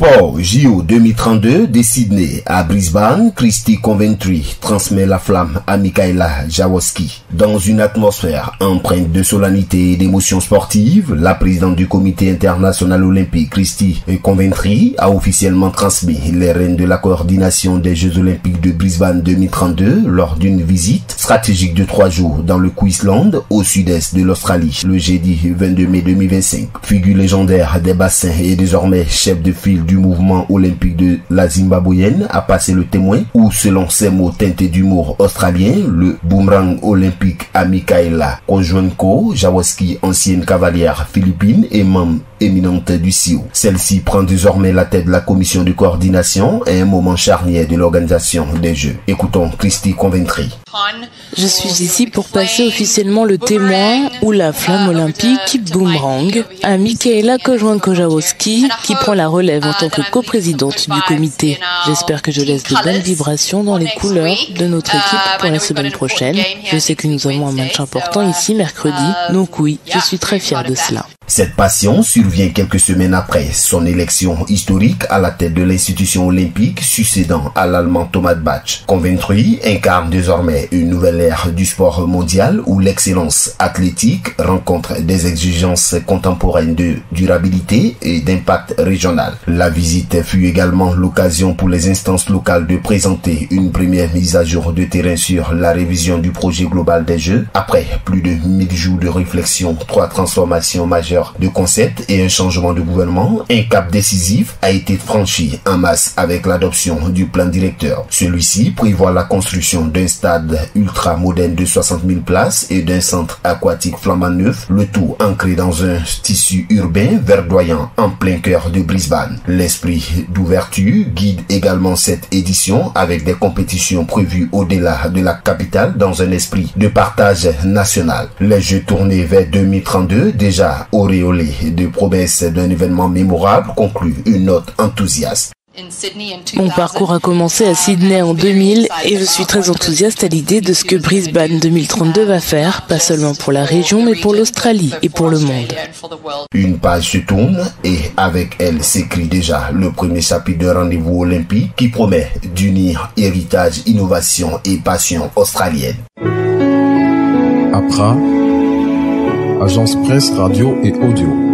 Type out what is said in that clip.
Sport JO 2032 de Sydney à Brisbane, Christy Coventry transmet la flamme à Michaela Jaworski. Dans une atmosphère empreinte de solennité et d'émotion sportive, la présidente du comité international olympique, Christy Coventry, a officiellement transmis les rênes de la coordination des Jeux olympiques de Brisbane 2032 lors d'une visite stratégique de 3 jours dans le Queensland, au sud-est de l'Australie, le jeudi 22 mai 2025. Figure légendaire des bassins et désormais chef de file du mouvement olympique de la Zimbabwéenne, a passé le témoin où, selon ses mots teintés d'humour australien, le boomerang olympique à Michaela Jaworski, ancienne cavalière philippine et membre éminente du CIO. Celle-ci prend désormais la tête de la commission de coordination à un moment charnière de l'organisation des Jeux. Écoutons Christy Coventry. Je suis ici pour passer officiellement le témoin ou la flamme olympique boomerang à Michaela Jaworski, qui prend la relève en tant que coprésidente du comité. J'espère que je laisse de bonnes vibrations dans les couleurs de notre équipe pour la semaine prochaine. Je sais que nous avons un match important ici mercredi, donc oui, je suis très fière de cela. Cette passion survient quelques semaines après son élection historique à la tête de l'institution olympique, succédant à l'Allemand Thomas Bach. Coventry incarne désormais une nouvelle ère du sport mondial où l'excellence athlétique rencontre des exigences contemporaines de durabilité et d'impact régional. La visite fut également l'occasion pour les instances locales de présenter une première mise à jour de terrain sur la révision du projet global des Jeux. Après plus de 1000 jours de réflexion, 3 transformations majeures de concept et un changement de gouvernement, un cap décisif a été franchi en masse avec l'adoption du plan directeur. Celui-ci prévoit la construction d'un stade ultra moderne de 60 000 places et d'un centre aquatique flambant neuf, le tout ancré dans un tissu urbain verdoyant en plein cœur de Brisbane. L'esprit d'ouverture guide également cette édition avec des compétitions prévues au-delà de la capitale dans un esprit de partage national. Les Jeux tournés vers 2032, déjà auréolé de promesses d'un événement mémorable, conclut une note enthousiaste. Mon parcours a commencé à Sydney en 2000 et je suis très enthousiaste à l'idée de ce que Brisbane 2032 va faire, pas seulement pour la région mais pour l'Australie et pour le monde. Une page se tourne et avec elle s'écrit déjà le premier chapitre de rendez-vous olympique qui promet d'unir héritage, innovation et passion australienne. APRA, Agence Presse, Radio et Audio.